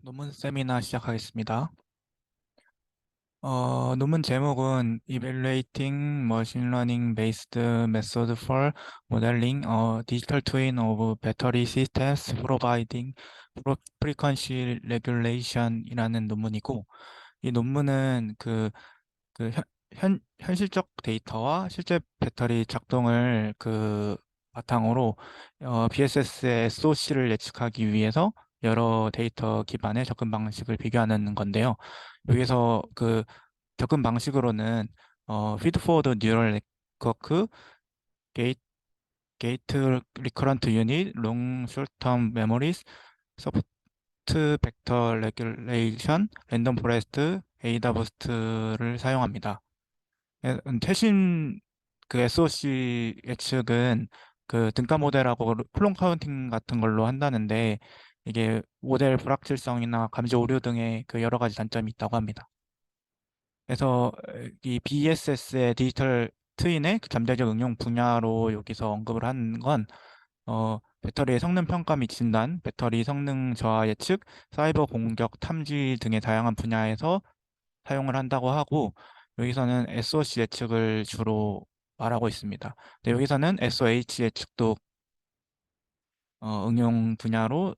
논문 세미나 시작하겠습니다. 논문 제목은 Evaluating Machine Learning Based Method for Modeling a Digital Twin of Battery Systems Providing Frequency Regulation 이라는 논문이고, 이 논문은 현실적 데이터와 실제 배터리 작동을 바탕으로 BSS의 SOC를 예측하기 위해서 여러 데이터 기반의 접근 방식을 비교하는 건데요. 여기서 접근 방식으로는 feed forward neural network, gate, gate recurrent unit, long short-term memories, soft vector regulation, random forest, ADA boost를 사용합니다. 최신 SOC 예측은 등가 모델하고 클론 카운팅 같은 걸로 한다는데, 이게 모델 불확실성이나 감지 오류 등의 여러 가지 단점이 있다고 합니다. 그래서 이 BSS의 디지털 트윈의 잠재적 응용 분야로 여기서 언급을 한 건 배터리의 성능 평가 및 진단, 배터리 성능 저하 예측, 사이버 공격 탐지 등의 다양한 분야에서 사용을 한다고 하고, 여기서는 SOC 예측을 주로 말하고 있습니다. 근데 여기서는 SOH 예측도 응용 분야로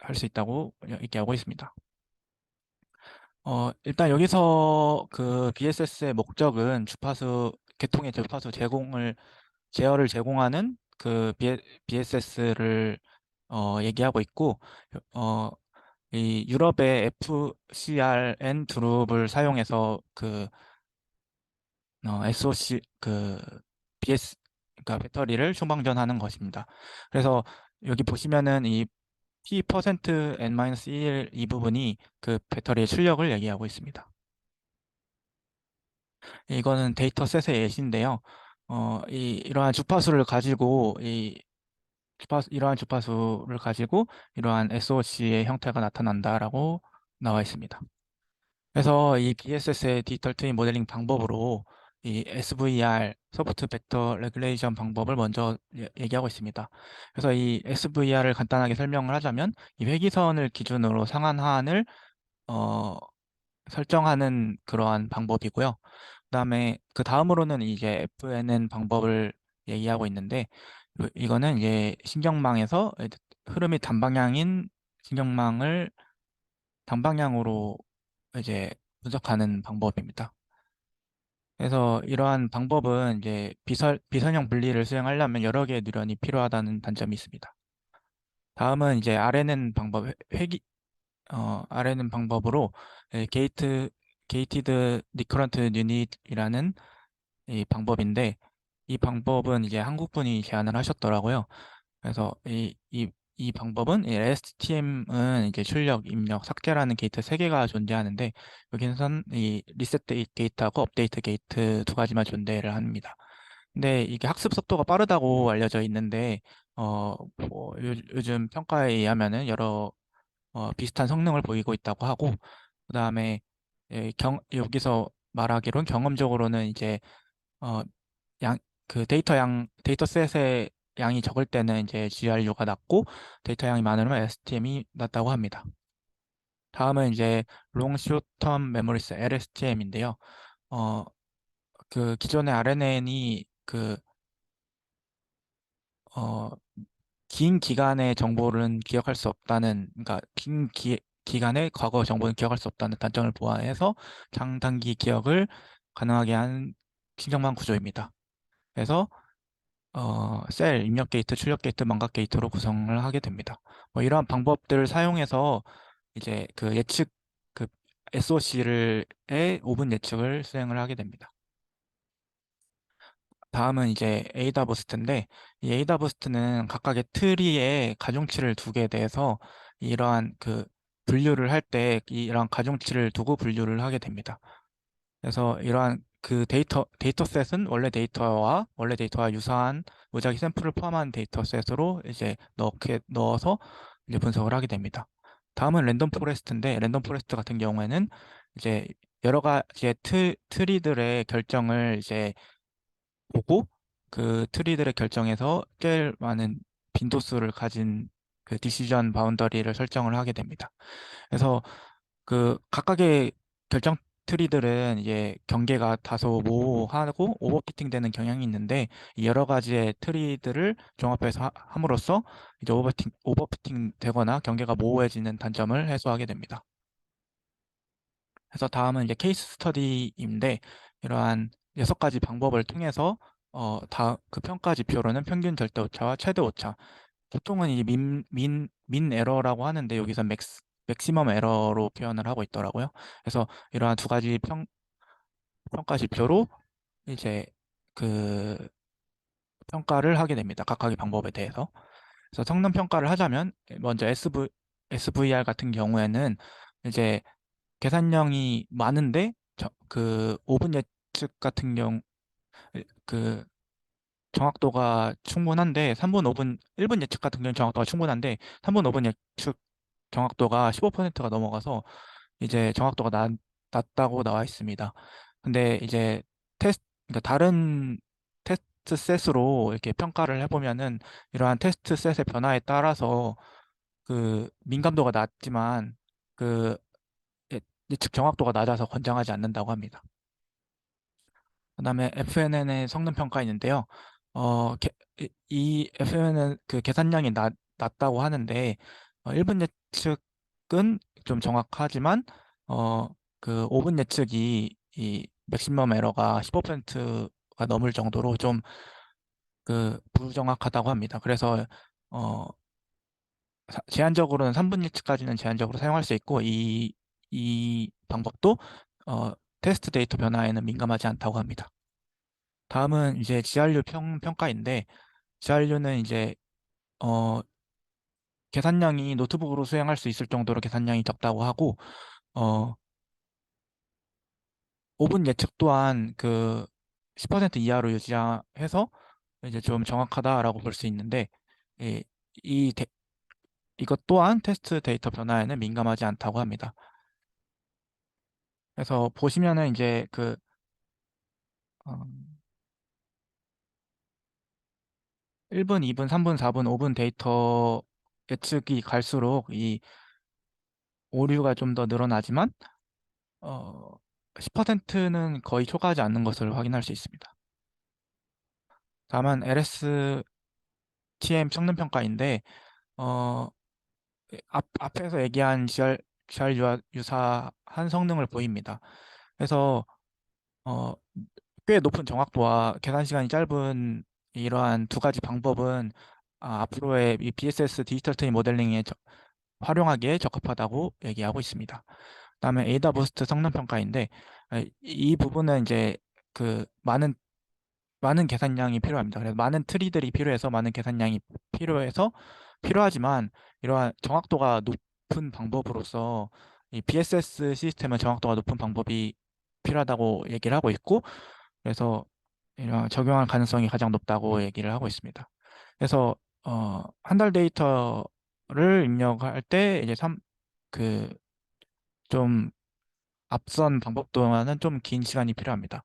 할 수 있다고 얘기하고 있습니다. 일단 여기서 BSS의 목적은 개통의 주파수 제어를 제공하는 BSS를 얘기하고 있고, 어, 이 유럽의 FCRN 드룹을 사용해서 SOC BS 그러니까 배터리를 충방전하는 것입니다. 그래서 여기 보시면은 이 P% N-1 이 부분이 배터리의 출력을 얘기하고 있습니다. 이거는 데이터셋의 예시인데요. 이러한 주파수를 가지고 이러한 주파수를 가지고 이러한 SOC의 형태가 나타난다라고 나와 있습니다. 그래서 이 BSS의 디지털 트윈 모델링 방법으로 이 SVR, 소프트 벡터 레귤레이션 방법을 먼저 얘기하고 있습니다. 그래서 이 SVR을 간단하게 설명을 하자면, 이 회기선을 기준으로 상한하한을 어, 설정하는 그러한 방법이고요. 그다음에 다음으로는 이제 FNN 방법을 얘기하고 있는데, 이거는 이제 신경망에서 흐름이 단방향인 신경망을 단방향으로 이제 분석하는 방법입니다. 그래서 이러한 방법은 이제 비선형 분리를 수행하려면 여러 개의 뉴런이 필요하다는 단점이 있습니다. 다음은 이제 RNN 방법으로 게이티드 리커런트 유닛이라는 이 방법인데, 이 방법은 이제 한국분이 제안을 하셨더라고요. 그래서 이 방법은 LSTM은 이제 출력, 입력, 삭제라는 게이트 세 개가 존재하는데, 여기선 이 리셋 게이트하고 업데이트 게이트 두 가지만 존재를 합니다. 근데 이게 학습 속도가 빠르다고 알려져 있는데, 요즘 평가에 의하면은 여러 비슷한 성능을 보이고 있다고 하고, 그다음에 여기서 말하기론 경험적으로는 이제 어, 양, 데이터셋의 양이 적을 때는 이제 GRU가 낮고, 데이터 양이 많으면 STM이 낮다고 합니다. 다음은 이제 Long Short Term Memories LSTM인데요. 어, 기존의 RNN이 어, 긴 기간의 정보는 기억할 수 없다는, 그러니까 기간의 과거 정보는 기억할 수 없다는 단점을 보완해서 장단기 기억을 가능하게 한 신경망 구조입니다. 그래서 셀, 입력 게이트, 출력 게이트, 망각 게이트로 구성을 하게 됩니다. 뭐 이러한 방법들을 사용해서 이제 그 SOC의 5분 예측을 수행을 하게 됩니다. 다음은 이제 에이다 버스트인데, 이 에이다 버스트는 각각의 트리에 가중치를 두게 돼서 이러한 분류를 할 때 이러한 가중치를 두고 분류를 하게 됩니다. 그래서 이러한 데이터셋은 원래 데이터와 유사한 무작위 샘플을 포함한 데이터셋으로 이제 넣어서 이제 분석을 하게 됩니다. 다음은 랜덤 포레스트인데, 랜덤 포레스트 같은 경우에는 이제 여러 가지의 트리들의 결정을 이제 보고, 그 트리들의 결정에서 제일 많은 빈도수를 가진 그 디시전 바운더리를 설정을 하게 됩니다. 그래서 그 각각의 결정 트리들은 이제 경계가 다소 모호하고 오버피팅 되는 경향이 있는데 이 여러 가지의 트리들을 종합해서 함으로써 이제 오버피팅 되거나 경계가 모호해지는 단점을 해소하게 됩니다. 그래서 다음은 이제 케이스 스터디인데 이러한 6가지 방법을 통해서 그 평가 지표로는 평균 절대 오차와 최대 오차, 보통은 이 민 에러라고 하는데 여기서 맥시멈 에러로 표현을 하고 있더라고요. 그래서 이러한 2가지 평가 지표로 이제 그 평가를 하게 됩니다. 각각의 방법에 대해서. 그래서 성능 평가를 하자면 먼저 SVR 같은 경우에는 이제 계산량이 많은데 그 5분 예측 같은 경우 그 정확도가 충분한데 3분, 5분, 1분 예측 같은 경우는 정확도가 충분한데 3분, 5분 예측 정확도가 15%가 넘어가서 이제 정확도가 낮다고 나와 있습니다. 근데 이제 그러니까 다른 테스트 셋으로 이렇게 평가를 해보면은 이러한 테스트 셋의 변화에 따라서 그 민감도가 낮지만 그 예측 정확도가 낮아서 권장하지 않는다고 합니다. 그다음에 FNN의 성능 평가 있는데요. 이 FNN 그 계산량이 낮다고 하는데 1분 예측은 좀 정확하지만 어, 그 5분 예측이 이 맥시멈 에러가 15%가 넘을 정도로 좀 그 부정확하다고 합니다. 그래서 어, 제한적으로는 3분 예측까지는 제한적으로 사용할 수 있고 이 방법도 어, 테스트 데이터 변화에는 민감하지 않다고 합니다. 다음은 이제 GRU 평가인데 GRU는 이제 어, 계산량이 노트북으로 수행할 수 있을 정도로 계산량이 적다고 하고 어, 5분 예측 또한 그 10% 이하로 유지해서 이제 좀 정확하다라고 볼 수 있는데 이, 이 데- 이것 또한 테스트 데이터 변화에는 민감하지 않다고 합니다. 그래서 보시면은 이제 그 어, 1분, 2분, 3분, 4분, 5분 데이터 예측이 갈수록 이 오류가 좀 더 늘어나지만 10%는 거의 초과하지 않는 것을 확인할 수 있습니다. 다만 LSTM 성능 평가인데 어, 앞에서 얘기한 GR 유사한 성능을 보입니다. 그래서 어, 꽤 높은 정확도와 계산 시간이 짧은 이러한 2가지 방법은 앞으로의 이 BSS 디지털 트윈 모델링에 활용하기에 적합하다고 얘기하고 있습니다. 그다음에 에이다 부스트 성능 평가인데 이 부분은 이제 그 많은 계산량이 필요합니다. 그래서 많은 트리들이 필요해서 많은 계산량이 필요하지만 이러한 정확도가 높은 방법으로서 이 BSS 시스템은 정확도가 높은 방법이 필요하다고 얘기를 하고 있고 그래서 이런 적용할 가능성이 가장 높다고 얘기를 하고 있습니다. 그래서 한 달 데이터를 입력할 때 이제 그 좀 앞선 방법 동안은 좀 긴 시간이 필요합니다.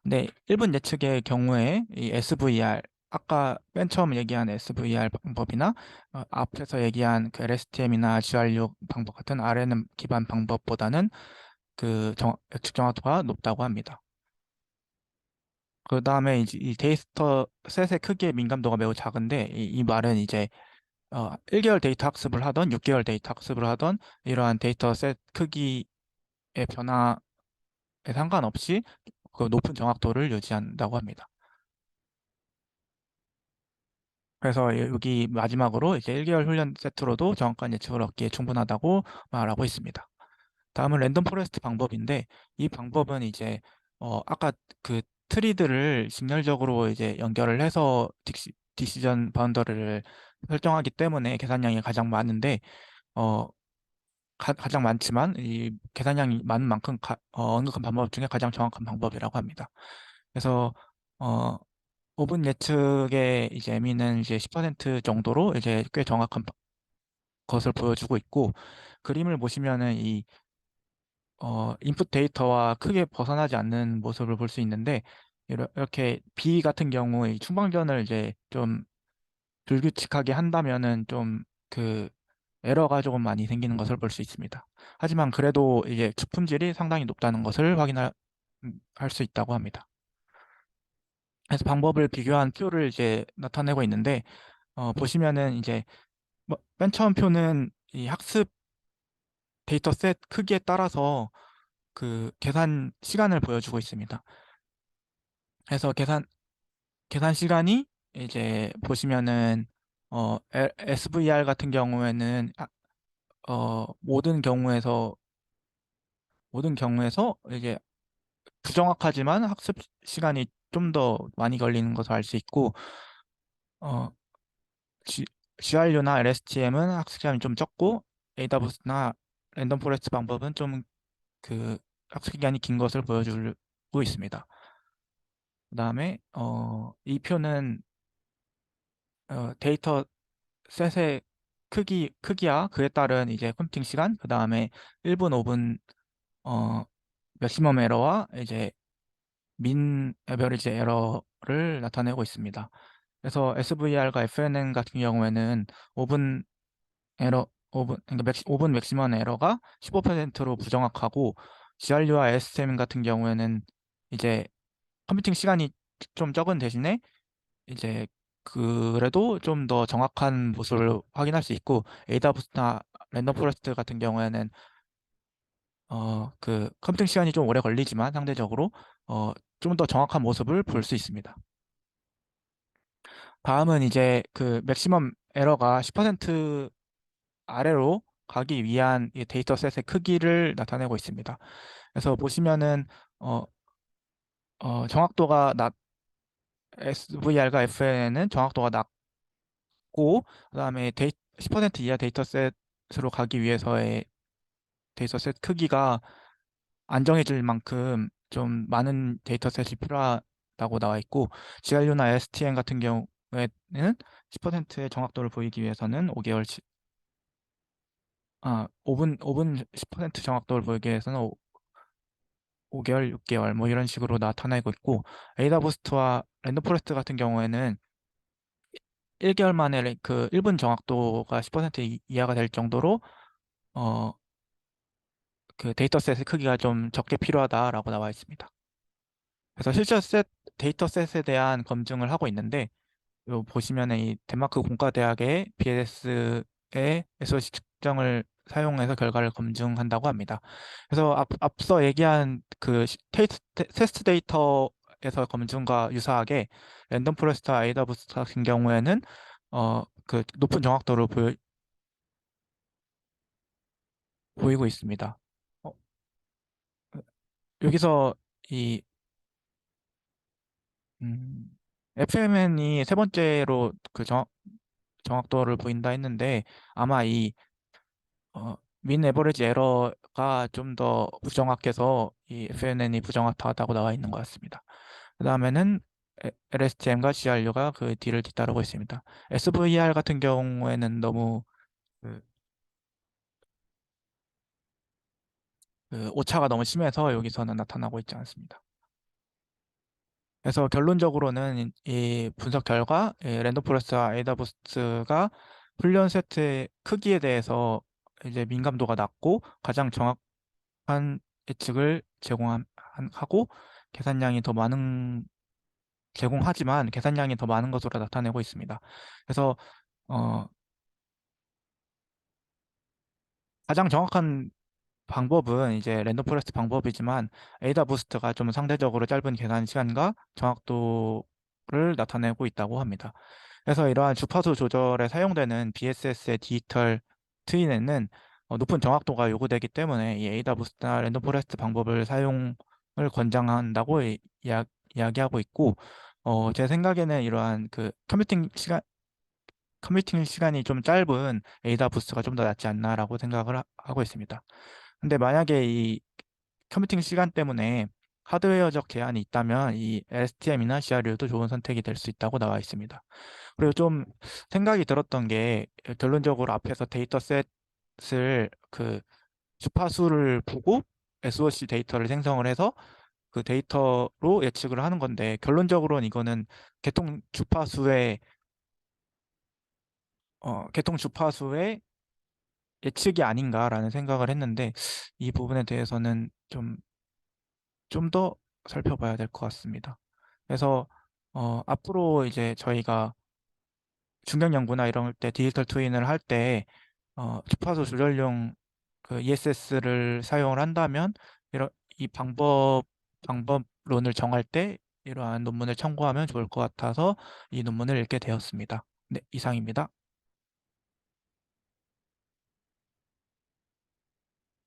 근데 1분 예측의 경우에 이 SVR 아까 맨 처음 얘기한 SVR 방법이나 앞에서 얘기한 그 LSTM이나 GR6 방법 같은 RNN 기반 방법보다는 그 예측 정확도가 높다고 합니다. 그 다음에 이제 이 데이터 셋의 크기의 민감도가 매우 작은데 이 말은 이제 1개월 데이터 학습을 하던 6개월 데이터 학습을 하던 이러한 데이터 셋 크기의 변화에 상관없이 그 높은 정확도를 유지한다고 합니다. 그래서 여기 마지막으로 이제 1개월 훈련 세트로도 정확한 예측을 얻기에 충분하다고 말하고 있습니다. 다음은 랜덤 포레스트 방법인데 이 방법은 이제 아까 그 트리들을 직렬적으로 이제 연결을 해서 디시전 바운더리를 설정하기 때문에 계산량이 가장 많은데 어, 가장 많지만 이 계산량이 많은 만큼 언급한 방법 중에 가장 정확한 방법이라고 합니다. 그래서 어, 5분 예측의 이제 M는 이제 10% 정도로 이제 꽤 정확한 것을 보여주고 있고 그림을 보시면은 이 인풋 데이터와 크게 벗어나지 않는 모습을 볼 수 있는데 이렇게 B 같은 경우 이 충방전을 이제 좀 불규칙하게 한다면은 좀 그 에러가 조금 많이 생기는 것을 볼 수 있습니다. 하지만 그래도 이제 주품질이 상당히 높다는 것을 확인할 할 수 있다고 합니다. 그래서 방법을 비교한 표를 이제 나타내고 있는데 보시면은 이제 맨 처음 표는 이 학습 데이터셋 크기에 따라서 그 계산 시간을 보여주고 있습니다. 그래서 계산 시간이 이제 보시면은 SVR 같은 경우에는 모든 경우에서 이제 부정확하지만 학습 시간이 좀 더 많이 걸리는 것을 알 수 있고 어, G, GRU나 LSTM은 학습 시간이 좀 적고 AWS나 랜덤 포레스트 방법은 좀 그 학습 기간이 긴 것을 보여주고 있습니다. 그다음에 이 표는 데이터 셋의 크기와 그에 따른 이제 컴퓨팅 시간, 그다음에 1분, 5분 어 맥시멈 에러와 이제 민 에버리지 에러를 나타내고 있습니다. 그래서 SVR과 FNN 같은 경우에는 5분 그러니까 5분 맥시멈 에러가 15%로 부정확하고 GRU와 STM 같은 경우에는 이제 컴퓨팅 시간이 좀 적은 대신에 이제 그래도 좀 더 정확한 모습을 확인할 수 있고 AWS나 랜덤 포레스트 같은 경우에는 그 컴퓨팅 시간이 좀 오래 걸리지만 상대적으로 좀 더 정확한 모습을 볼 수 있습니다. 다음은 이제 그 맥시멈 에러가 10% 아래로 가기 위한 이 데이터셋의 크기를 나타내고 있습니다. 그래서 보시면은 어, 정확도가 낮 SVR과 FN은 정확도가 낮고 그다음에 10% 이하 데이터셋으로 가기 위해서의 데이터셋 크기가 안정해질 만큼 좀 많은 데이터셋이 필요하다고 나와 있고 GRU나 STM 같은 경우에는 10%의 정확도를 보이기 위해서는 5분 10% 정확도를 보이기 위해서는 5개월, 6개월 뭐 이런 식으로 나타나고 있고 에이다부스트와 랜덤포레스트 같은 경우에는 1개월 만에 그 1분 정확도가 10% 이하가 될 정도로 어, 그 데이터셋의 크기가 좀 적게 필요하다라고 나와 있습니다. 그래서 실제 데이터셋에 대한 검증을 하고 있는데 요 보시면은 이 덴마크 공과대학의 BS의 SOC 측정을 사용해서 결과를 검증한다고 합니다. 그래서 앞서 얘기한 그 테스트 데이터에서 검증과 유사하게 랜덤 포레스트와 AWS 같은 경우에는 그 높은 정확도를 보이고 있습니다. 어, 여기서 이 FMN이 세 번째로 그 정확도를 보인다 했는데 아마 민 에버리지 에러가 좀 더 부정확해서 이 FNN이 부정확하다고 나와 있는 것 같습니다. 그 다음에는 LSTM과 GRU가 그 뒤를 뒤따르고 있습니다. SVR 같은 경우에는 너무 그, 그 오차가 너무 심해서 여기서는 나타나고 있지 않습니다. 그래서 결론적으로는 이 분석 결과 랜덤 포레스트와 AWS가 훈련 세트의 크기에 대해서 이제 민감도가 낮고 가장 정확한 예측을 제공하고 계산량이 더 많은 제공하지만 계산량이 더 많은 것으로 나타내고 있습니다. 그래서 어, 가장 정확한 방법은 이제 랜덤 포레스트 방법이지만 에이다 부스트가 좀 상대적으로 짧은 계산 시간과 정확도를 나타내고 있다고 합니다. 그래서 이러한 주파수 조절에 사용되는 BSS의 디지털 트윈에는 높은 정확도가 요구되기 때문에 이 에이다 부스트나 랜덤 포레스트 방법을 사용을 권장한다고 이야기하고 있고 제 생각에는 이러한 그 커뮤팅 시간이 좀 짧은 에이다 부스트가 좀 더 낫지 않나라고 생각을 하고 있습니다. 근데 만약에 이 컴퓨팅 시간 때문에 하드웨어적 제한이 있다면 이 STM이나 CRU도 좋은 선택이 될 수 있다고 나와 있습니다. 그리고 좀 생각이 들었던 게 결론적으로 앞에서 데이터셋을 그 주파수를 보고 SOC 데이터를 생성을 해서 그 데이터로 예측을 하는 건데 결론적으로는 이거는 개통 주파수의 개통 주파수의 예측이 아닌가라는 생각을 했는데 이 부분에 대해서는 좀 더 살펴봐야 될 것 같습니다. 그래서 앞으로 이제 저희가 중력 연구나 이런 때 디지털 트윈을 할 때 주파수 조절용 그 ESS를 사용을 한다면 이런 이 방법론을 정할 때 이러한 논문을 참고하면 좋을 것 같아서 이 논문을 읽게 되었습니다. 네, 이상입니다.